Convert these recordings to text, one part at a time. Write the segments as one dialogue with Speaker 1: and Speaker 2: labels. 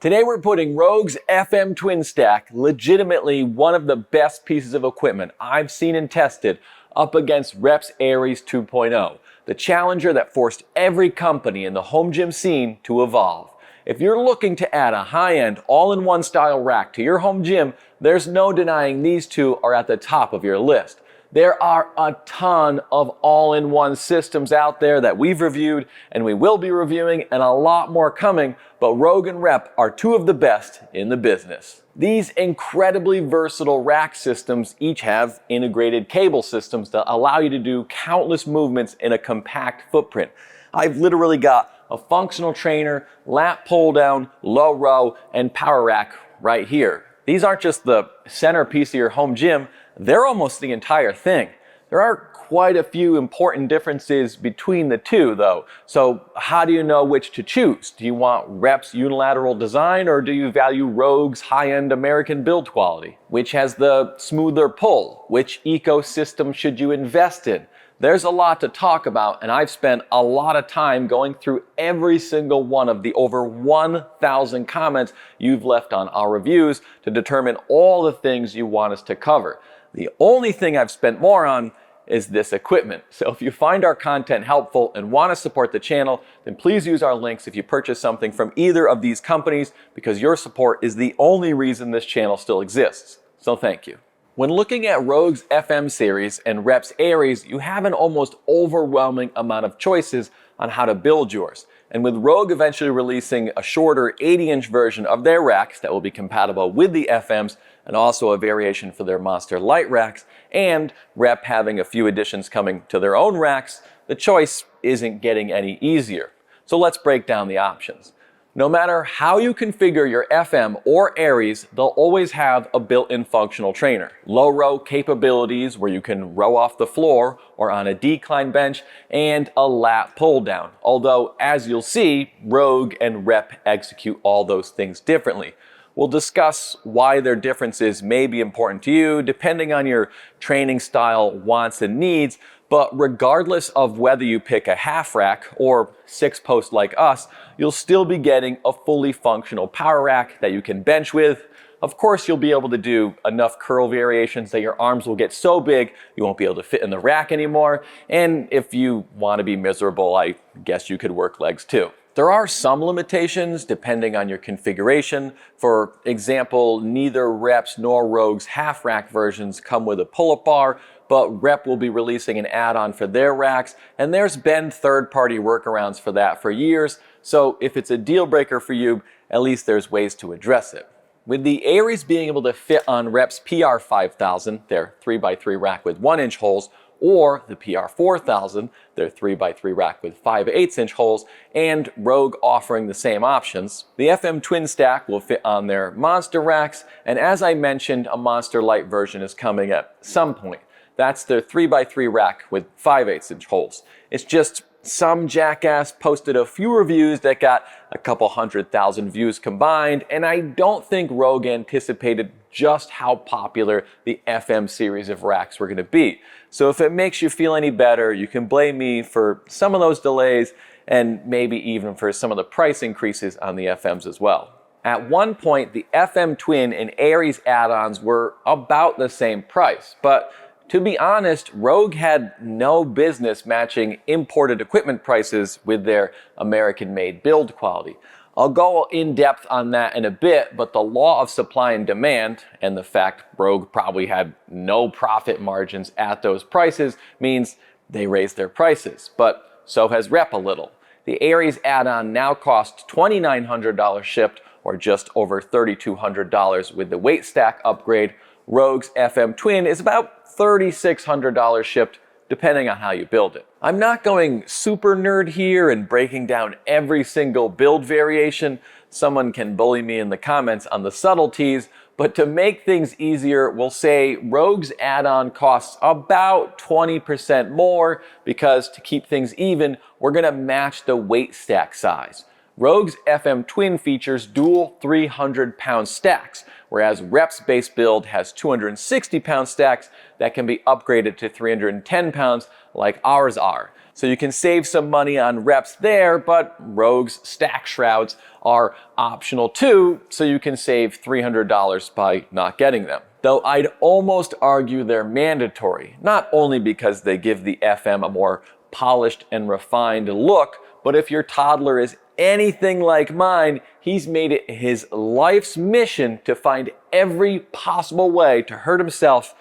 Speaker 1: Today we're putting Rogue's FM Twin Stack, legitimately one of the best pieces of equipment I've seen and tested, up against Rep's Aries 2.0, the challenger that forced every company in the home gym scene to evolve. If you're looking to add a high-end, all-in-one style rack to your home gym, there's no denying these two are at the top of your list. There are a ton of all-in-one systems out there that we've reviewed and we will be reviewing, and a lot more coming, but Rogue and Rep are two of the best in the business. These incredibly versatile rack systems each have integrated cable systems that allow you to do countless movements in a compact footprint. I've literally got a functional trainer, lat pull down, low row, and power rack right here. These aren't just the centerpiece of your home gym, they're almost the entire thing. There are quite a few important differences between the two though. So how do you know which to choose? Do you want Rep's unilateral design, or do you value Rogue's high-end American build quality? Which has the smoother pull? Which ecosystem should you invest in? There's a lot to talk about, and I've spent a lot of time going through every single one of the over 1,000 comments you've left on our reviews to determine all the things you want us to cover. The only thing I've spent more on is this equipment. So if you find our content helpful and want to support the channel, then please use our links if you purchase something from either of these companies, because your support is the only reason this channel still exists. So thank you. When looking at Rogue's FM series and Rep's Aries, you have an almost overwhelming amount of choices on how to build yours. And with Rogue eventually releasing a shorter 80-inch version of their racks that will be compatible with the FMs, and also a variation for their Monster Light racks, and Rep having a few additions coming to their own racks, the choice isn't getting any easier. So let's break down the options. No matter how you configure your FM or Aries, they'll always have a built-in functional trainer. Low row capabilities where you can row off the floor or on a decline bench, and a lat pull down. Although, as you'll see, Rogue and Rep execute all those things differently. We'll discuss why their differences may be important to you depending on your training style, wants, and needs, but regardless of whether you pick a half rack or 6-post like us, you'll still be getting a fully functional power rack that you can bench with. Of course, you'll be able to do enough curl variations that your arms will get so big you won't be able to fit in the rack anymore. And if you want to be miserable, I guess you could work legs too. There are some limitations depending on your configuration. For example, neither Rep's nor Rogue's half rack versions come with a pull-up bar, but Rep will be releasing an add-on for their racks, and there's been third-party workarounds for that for years. So if it's a deal breaker for you, at least there's ways to address it. With the Aries being able to fit on Rep's PR5000, their 3x3 rack with 1-inch holes, or the PR4000, their 3x3 rack with 5/8-inch holes, and Rogue offering the same options, the FM Twin Stack will fit on their Monster racks, and as I mentioned, a Monster Light version is coming at some point. That's their 3x3 rack with 5/8-inch holes. It's just some jackass posted a few reviews that got a couple 100,000 views combined, and I don't think Rogue anticipated just how popular the FM series of racks were going to be. So if it makes you feel any better, you can blame me for some of those delays and maybe even for some of the price increases on the FMs as well. At one point, the FM Twin and Aries add-ons were about the same price, but to be honest, Rogue had no business matching imported equipment prices with their American-made build quality. I'll go in depth on that in a bit, but the law of supply and demand and the fact Rogue probably had no profit margins at those prices means they raised their prices, but so has Rep a little. The Aries add-on now costs $2,900 shipped, or just over $3,200 with the weight stack upgrade. Rogue's FM Twin is about $3,600 shipped, depending on how you build it. I'm not going super nerd here and breaking down every single build variation. Someone can bully me in the comments on the subtleties, but to make things easier, we'll say Rogue's add-on costs about 20% more because to keep things even, we're gonna match the weight stack size. Rogue's FM Twin features dual 300-pound stacks, whereas Rep's base build has 260-pound stacks that can be upgraded to 310 pounds like ours are. So you can save some money on reps there, but Rogue's stack shrouds are optional too, so you can save $300 by not getting them. Though I'd almost argue they're mandatory, not only because they give the FM a more polished and refined look, but if your toddler is anything like mine, he's made it his life's mission to find every possible way to hurt himself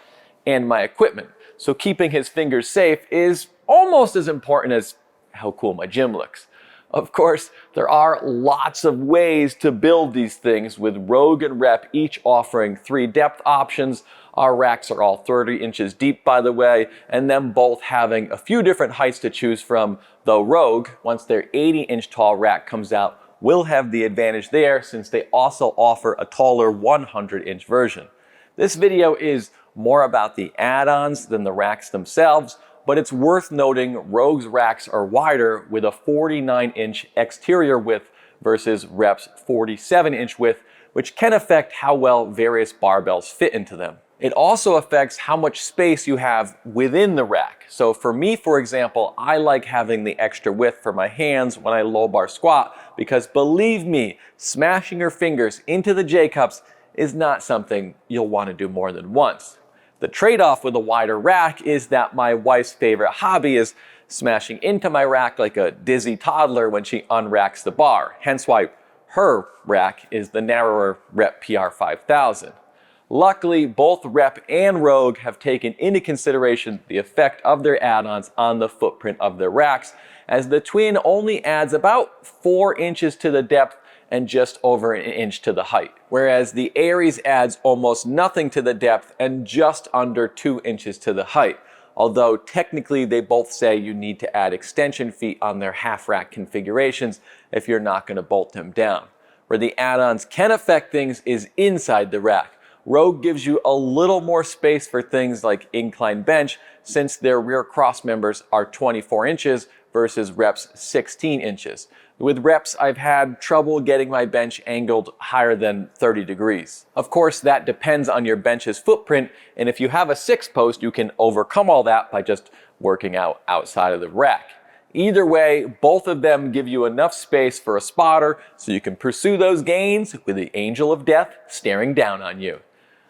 Speaker 1: and my equipment. So keeping his fingers safe is almost as important as how cool my gym looks. Of course, there are lots of ways to build these things, with Rogue and Rep each offering 3 depth options. Our racks are all 30 inches deep, by the way, and them both having a few different heights to choose from, though Rogue, once their 80-inch tall rack comes out, will have the advantage there since they also offer a taller 100-inch version. This video is more about the add-ons than the racks themselves, but it's worth noting Rogue's racks are wider with a 49-inch exterior width versus Rep's 47-inch width, which can affect how well various barbells fit into them. It also affects how much space you have within the rack. So for me, for example, I like having the extra width for my hands when I low bar squat, because believe me, smashing your fingers into the J-cups is not something you'll want to do more than once. The trade-off with a wider rack is that my wife's favorite hobby is smashing into my rack like a dizzy toddler when she unracks the bar, hence why her rack is the narrower Rep PR5000. Luckily, both Rep and Rogue have taken into consideration the effect of their add-ons on the footprint of their racks, as the twin only adds about 4 inches to the depth and just over 1 inch to the height, whereas the Aries adds almost nothing to the depth and just under 2 inches to the height, although technically they both say you need to add extension feet on their half rack configurations if you're not going to bolt them down. Where the add-ons can affect things is inside the rack. Rogue gives you a little more space for things like incline bench, since their rear cross members are 24 inches versus Rep's 16 inches. With Reps, I've had trouble getting my bench angled higher than 30 degrees. Of course, that depends on your bench's footprint, and if you have a 6-post, you can overcome all that by just working out outside of the rack. Either way, both of them give you enough space for a spotter so you can pursue those gains with the angel of death staring down on you.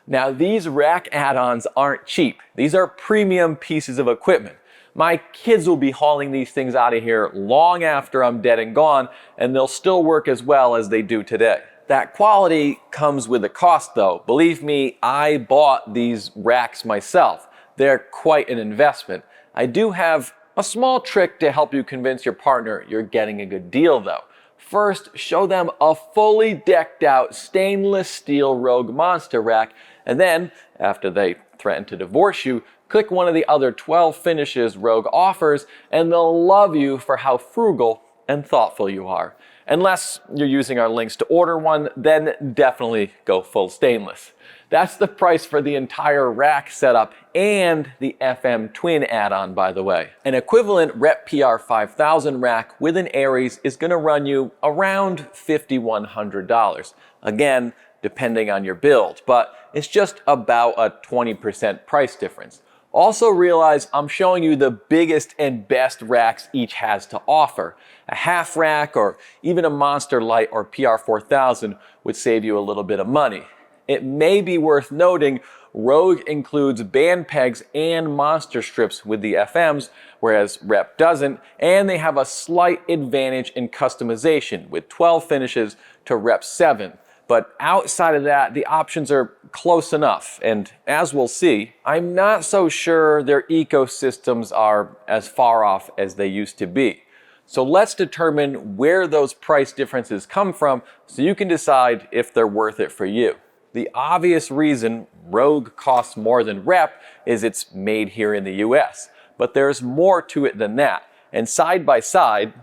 Speaker 1: Now, these rack add-ons aren't cheap. These are premium pieces of equipment. My kids will be hauling these things out of here long after I'm dead and gone, and they'll still work as well as they do today. That quality comes with a cost though. Believe me, I bought these racks myself. They're quite an investment. I do have a small trick to help you convince your partner you're getting a good deal though. First, show them a fully decked out stainless steel Rogue Monster rack, and then, after they threaten to divorce you, click one of the other 12 finishes Rogue offers, and they'll love you for how frugal and thoughtful you are. Unless you're using our links to order one, then definitely go full stainless. That's the price for the entire rack setup and the FM twin add-on, by the way. An equivalent Rep PR5000 rack with an Aries is going to run you around $5,100. Again, depending on your build, but it's just about a 20% price difference. Also realize I'm showing you the biggest and best racks each has to offer. A half rack or even a Monster Light or PR4000 would save you a little bit of money. It may be worth noting Rogue includes band pegs and monster strips with the FMs, whereas Rep doesn't, and they have a slight advantage in customization with 12 finishes to Rep 7. But outside of that, the options are close enough, and as we'll see, I'm not so sure their ecosystems are as far off as they used to be. So let's determine where those price differences come from so you can decide if they're worth it for you. The obvious reason Rogue costs more than Rep is it's made here in the US, but there's more to it than that. And side by side,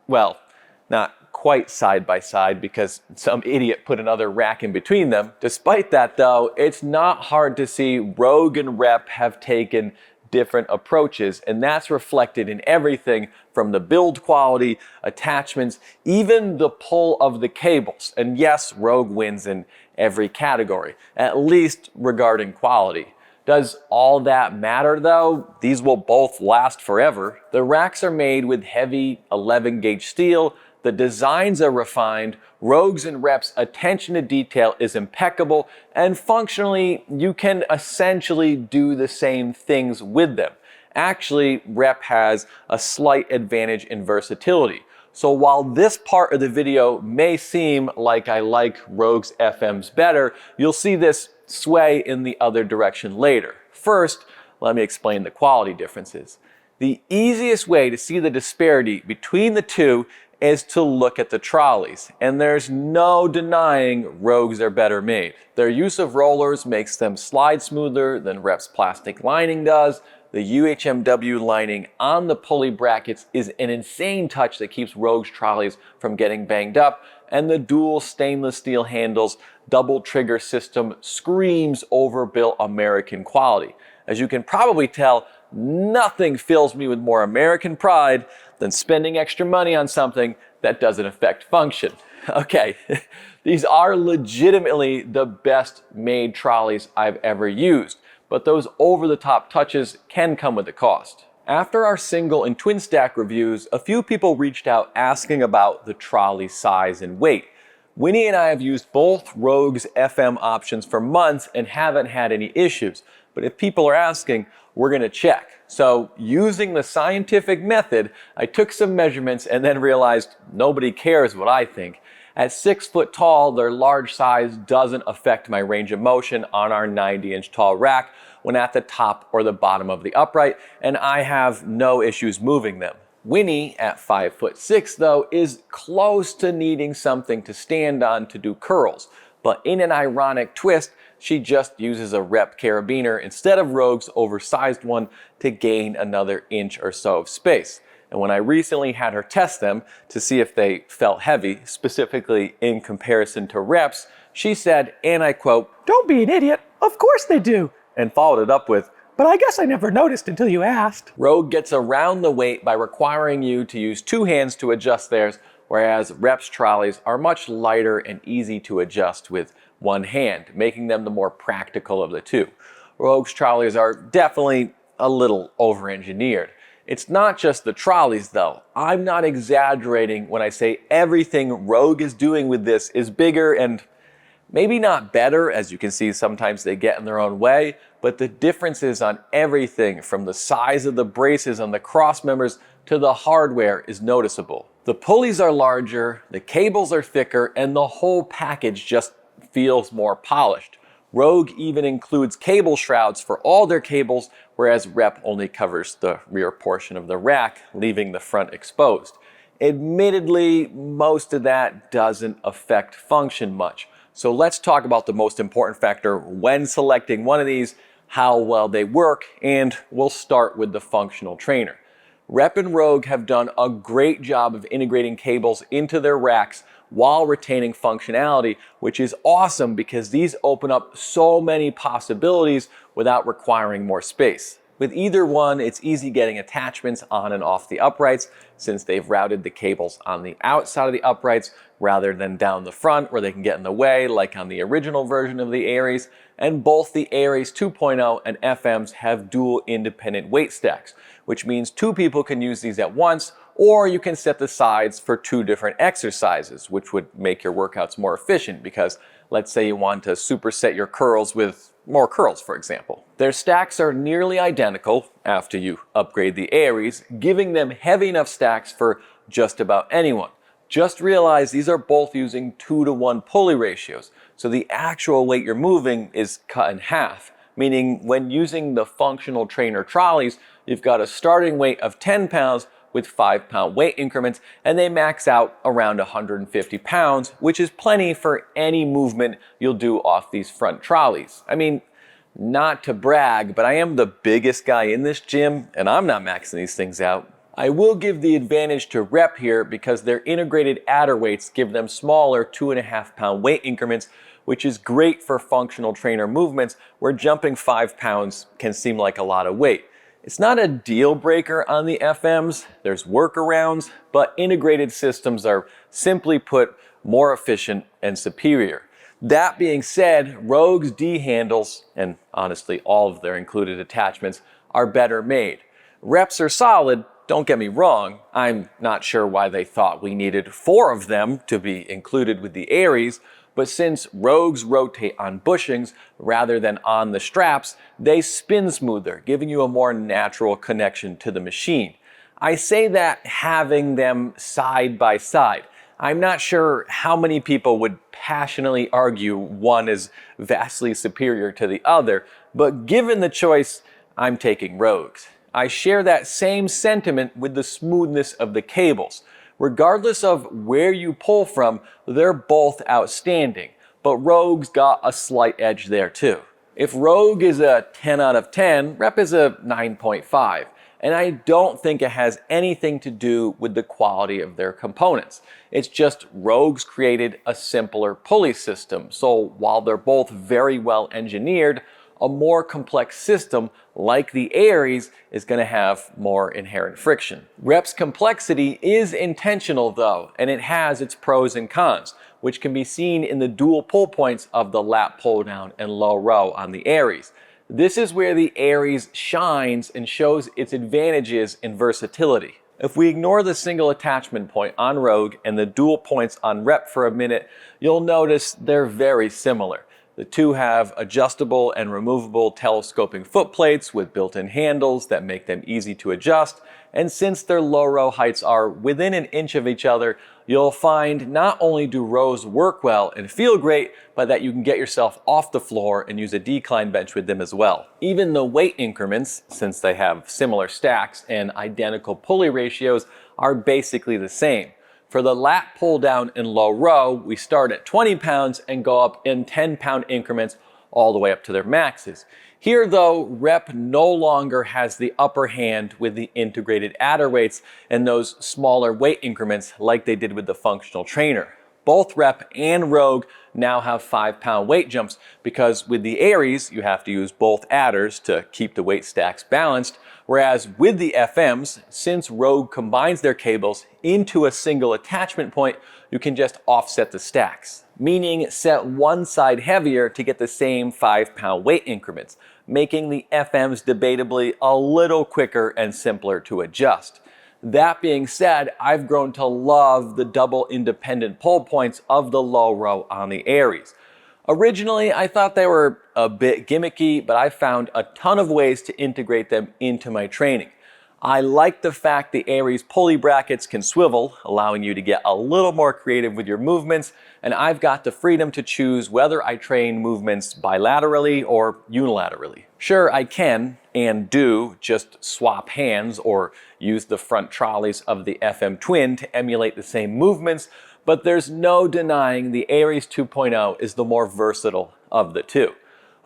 Speaker 1: well, not quite side by side because some idiot put another rack in between them. Despite that though, it's not hard to see Rogue and Rep have taken different approaches, and that's reflected in everything from the build quality, attachments, even the pull of the cables. And yes, Rogue wins in every category, at least regarding quality. Does all that matter though? These will both last forever. The racks are made with heavy 11 gauge steel, the designs are refined, Rogue's and Rep's attention to detail is impeccable, and functionally you can essentially do the same things with them. Actually, Rep has a slight advantage in versatility. So while this part of the video may seem like I like Rogue's FMs better, you'll see this sway in the other direction later. First, let me explain the quality differences. The easiest way to see the disparity between the two is to look at the trolleys, and there's no denying Rogue's are better made. Their use of rollers makes them slide smoother than Rep's plastic lining does. The UHMW lining on the pulley brackets is an insane touch that keeps Rogue's trolleys from getting banged up, and the dual stainless steel handles double trigger system screams overbuilt American quality. As you can probably tell, nothing fills me with more American pride than spending extra money on something that doesn't affect function. Okay, these are legitimately the best made trolleys I've ever used, but those over-the-top touches can come with a cost. After our single and twin stack reviews, a few people reached out asking about the trolley size and weight. Winnie and I have used both Rogue's FM options for months and haven't had any issues, but if people are asking, we're gonna check. So using the scientific method, I took some measurements and then realized nobody cares what I think. At 6 foot tall, their large size doesn't affect my range of motion on our 90-inch tall rack when at the top or the bottom of the upright, and I have no issues moving them. Winnie, at 5'6", though, is close to needing something to stand on to do curls, but in an ironic twist, she just uses a Rep carabiner instead of Rogue's oversized one to gain another inch or so of space. And when I recently had her test them to see if they felt heavy, specifically in comparison to Rep's, she said, and I quote,
Speaker 2: "Don't be an idiot, of course they do,"
Speaker 1: and followed it up with,
Speaker 2: "But I guess I never noticed until you asked."
Speaker 1: Rogue gets around the weight by requiring you to use 2 hands to adjust theirs, whereas Rep's trolleys are much lighter and easy to adjust with 1 hand, making them the more practical of the two. Rogue's trolleys are definitely a little over-engineered. It's not just the trolleys though. I'm not exaggerating when I say everything Rogue is doing with this is bigger and maybe not better, as you can see sometimes they get in their own way, but the differences on everything from the size of the braces on the cross members to the hardware is noticeable. The pulleys are larger, the cables are thicker, and the whole package just feels more polished. Rogue even includes cable shrouds for all their cables, whereas Rep only covers the rear portion of the rack, leaving the front exposed. Admittedly, most of that doesn't affect function much. So let's talk about the most important factor when selecting one of these, how well they work, and we'll start with the functional trainer. Rep and Rogue have done a great job of integrating cables into their racks while retaining functionality, which is awesome because these open up so many possibilities without requiring more space. With either one, it's easy getting attachments on and off the uprights since they've routed the cables on the outside of the uprights rather than down the front where they can get in the way like on the original version of the Aries. And both the Aries 2.0 and FMs have dual independent weight stacks, which means 2 people can use these at once, or you can set the sides for 2 different exercises, which would make your workouts more efficient because let's say you want to superset your curls with more curls, for example. Their stacks are nearly identical after you upgrade the Aries, giving them heavy enough stacks for just about anyone. Just realize these are both using 2-to-1 pulley ratios, so the actual weight you're moving is cut in half, meaning when using the functional trainer trolleys, you've got a starting weight of 10 pounds with 5-pound weight increments, and they max out around 150 pounds, which is plenty for any movement you'll do off these front trolleys. I mean, not to brag, but I am the biggest guy in this gym, and I'm not maxing these things out. I will give the advantage to Rep here because their integrated adder weights give them smaller 2.5-pound weight increments, which is great for functional trainer movements where jumping 5 pounds can seem like a lot of weight. It's not a deal breaker on the FMs, there's workarounds, but integrated systems are simply put more efficient and superior. That being said, Rogue's D handles, and honestly all of their included attachments, are better made. Reps are solid, don't get me wrong. I'm not sure why they thought we needed 4 of them to be included with the Aries, but since Rogues rotate on bushings rather than on the straps, they spin smoother, giving you a more natural connection to the machine. I say that having them side by side. I'm not sure how many people would passionately argue one is vastly superior to the other, but given the choice, I'm taking Rogues. I share that same sentiment with the smoothness of the cables. Regardless of where you pull from, they're both outstanding, but Rogue's got a slight edge there too. If Rogue is a 10 out of 10, Rep is a 9.5. And I don't think it has anything to do with the quality of their components. It's just Rogues created a simpler pulley system, so while they're both very well engineered, a more complex system like the Aries is going to have more inherent friction. Rep's complexity is intentional though, and it has its pros and cons, which can be seen in the dual pull points of the lat pull down and low row on the Aries. This is where the Aries shines and shows its advantages in versatility. If we ignore the single attachment point on Rogue and the dual points on Rep for a minute, you'll notice they're very similar. The two have adjustable and removable telescoping foot plates with built-in handles that make them easy to adjust, and since their low row heights are within an inch of each other, you'll find not only do rows work well and feel great, but that you can get yourself off the floor and use a decline bench with them as well. Even the weight increments, since they have similar stacks and identical pulley ratios, are basically the same. For the lat pull down and low row, we start at 20 pounds and go up in 10-pound increments all the way up to their maxes. Here though, Rep no longer has the upper hand with the integrated adder weights and those smaller weight increments like they did with the functional trainer. Both Rep and Rogue now have 5-pound weight jumps because with the Aries, you have to use both adders to keep the weight stacks balanced, whereas with the FMs, since Rogue combines their cables into a single attachment point, you can just offset the stacks, meaning set one side heavier to get the same 5-pound weight increments, making the FMs debatably a little quicker and simpler to adjust. That being said, I've grown to love the double independent pull points of the low row on the Aries. Originally, I thought they were a bit gimmicky, but I found a ton of ways to integrate them into my training. I like the fact the Aries pulley brackets can swivel, allowing you to get a little more creative with your movements, and I've got the freedom to choose whether I train movements bilaterally or unilaterally. Sure, I can and do just swap hands or use the front trolleys of the FM Twin to emulate the same movements, but there's no denying the Aries 2.0 is the more versatile of the two.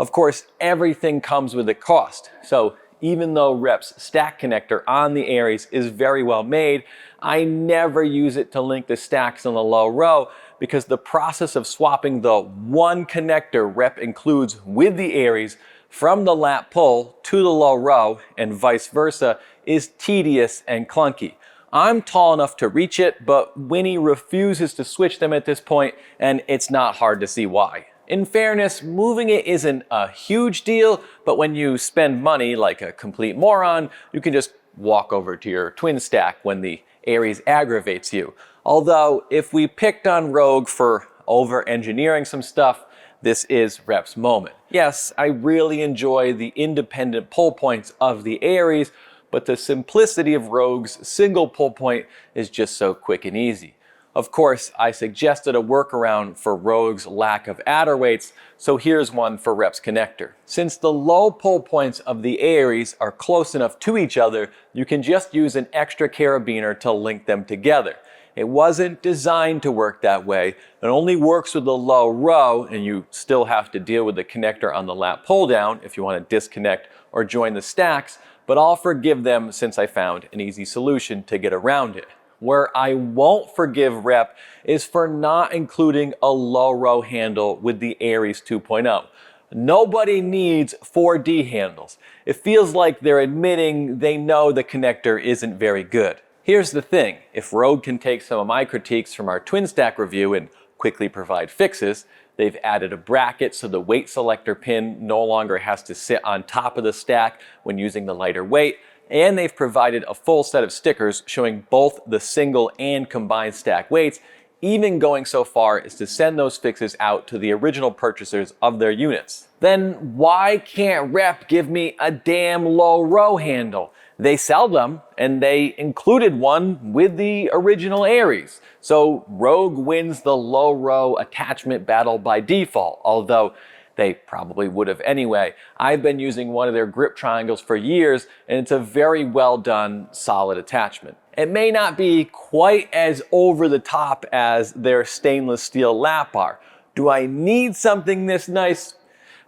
Speaker 1: Of course, everything comes with a cost, so even though Rep's stack connector on the Aries is very well made, I never use it to link the stacks on the low row because the process of swapping the one connector Rep includes with the Aries from the lat pull to the low row and vice versa is tedious and clunky. I'm tall enough to reach it, but Winnie refuses to switch them at this point, and it's not hard to see why. In fairness, moving it isn't a huge deal, but when you spend money like a complete moron, you can just walk over to your twin stack when the Aries aggravates you. Although, if we picked on Rogue for over-engineering some stuff, this is Rep's moment. Yes, I really enjoy the independent pull points of the Aries, but the simplicity of Rogue's single pull point is just so quick and easy. Of course, I suggested a workaround for Rogue's lack of adder weights, so here's one for Rep's connector. Since the low pull points of the Aries are close enough to each other, you can just use an extra carabiner to link them together. It wasn't designed to work that way. It only works with the low row, and you still have to deal with the connector on the lat pull down if you want to disconnect or join the stacks, but I'll forgive them since I found an easy solution to get around it. Where I won't forgive Rep is for not including a low row handle with the Aries 2.0. Nobody needs 4D handles. It feels like they're admitting they know the connector isn't very good. Here's the thing, if Rogue can take some of my critiques from our twin stack review and quickly provide fixes, They've added a bracket so the weight selector pin no longer has to sit on top of the stack when using the lighter weight. And they've provided a full set of stickers showing both the single and combined stack weights, even going so far as to send those fixes out to the original purchasers of their units. Then why can't Rep give me a damn low row handle? They sell them, and they included one with the original Aries. So Rogue wins the low row attachment battle by default, although they probably would have anyway. I've been using one of their grip triangles for years, and it's a very well done, solid attachment. It may not be quite as over the top as their stainless steel lap bar. Do I need something this nice?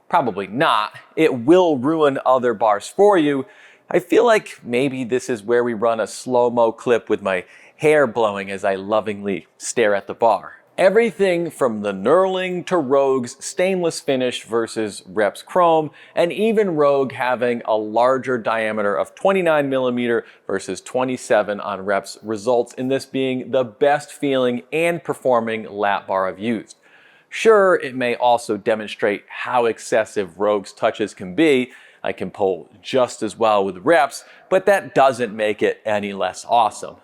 Speaker 1: Probably not. It will ruin other bars for you. I feel like maybe this is where we run a slow-mo clip with my hair blowing as I lovingly stare at the bar. Everything from the knurling to Rogue's stainless finish versus Rep's chrome, and even Rogue having a larger diameter of 29mm versus 27 on Rep's results in this being the best feeling and performing lap bar I've used. Sure, it may also demonstrate how excessive Rogue's touches can be. I can pull just as well with Rep's, but that doesn't make it any less awesome.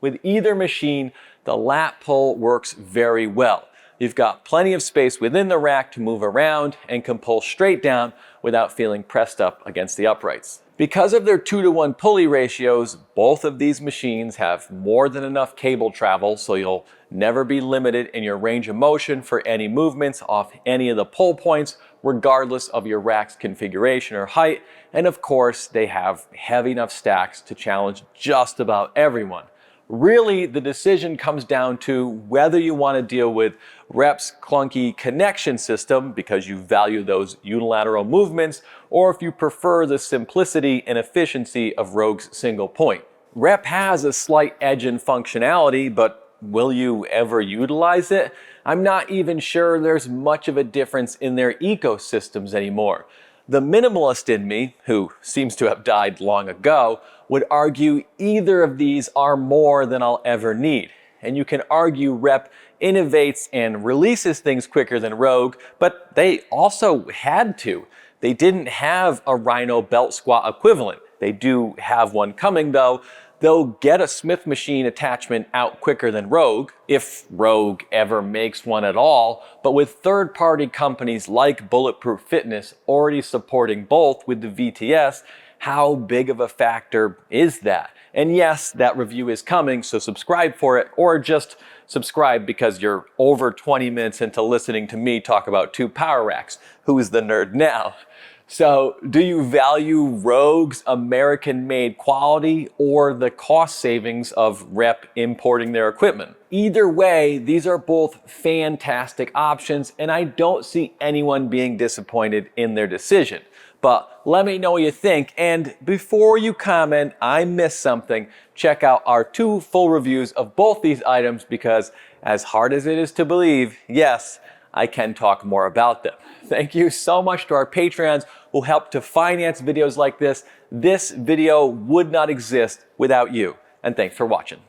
Speaker 1: With either machine, the lat pull works very well. You've got plenty of space within the rack to move around and can pull straight down without feeling pressed up against the uprights. Because of their 2-to-1 pulley ratios, both of these machines have more than enough cable travel, so you'll never be limited in your range of motion for any movements off any of the pull points, regardless of your rack's configuration or height. And of course, they have heavy enough stacks to challenge just about everyone. Really, the decision comes down to whether you want to deal with Rep's clunky connection system because you value those unilateral movements, or if you prefer the simplicity and efficiency of Rogue's single point. Rep has a slight edge in functionality, but will you ever utilize it? I'm not even sure there's much of a difference in their ecosystems anymore. The minimalist in me, who seems to have died long ago, would argue either of these are more than I'll ever need. And you can argue Rep innovates and releases things quicker than Rogue, but they also had to. They didn't have a Rhino belt squat equivalent. They do have one coming though. They'll get a Smith machine attachment out quicker than Rogue, if Rogue ever makes one at all, but with third-party companies like Bulletproof Fitness already supporting both with the VTS, how big of a factor is that? And yes, that review is coming, so subscribe for it, or just subscribe because you're over 20 minutes into listening to me talk about 2 power racks. Who is the nerd now? So, do you value Rogue's American-made quality or the cost savings of Rep importing their equipment? Either way, these are both fantastic options, and I don't see anyone being disappointed in their decision. But let me know what you think, and before you comment, I missed something, check out our 2 full reviews of both these items because as hard as it is to believe, yes, I can talk more about them. Thank you so much to our Patreons who help to finance videos like this. This video would not exist without you. And thanks for watching.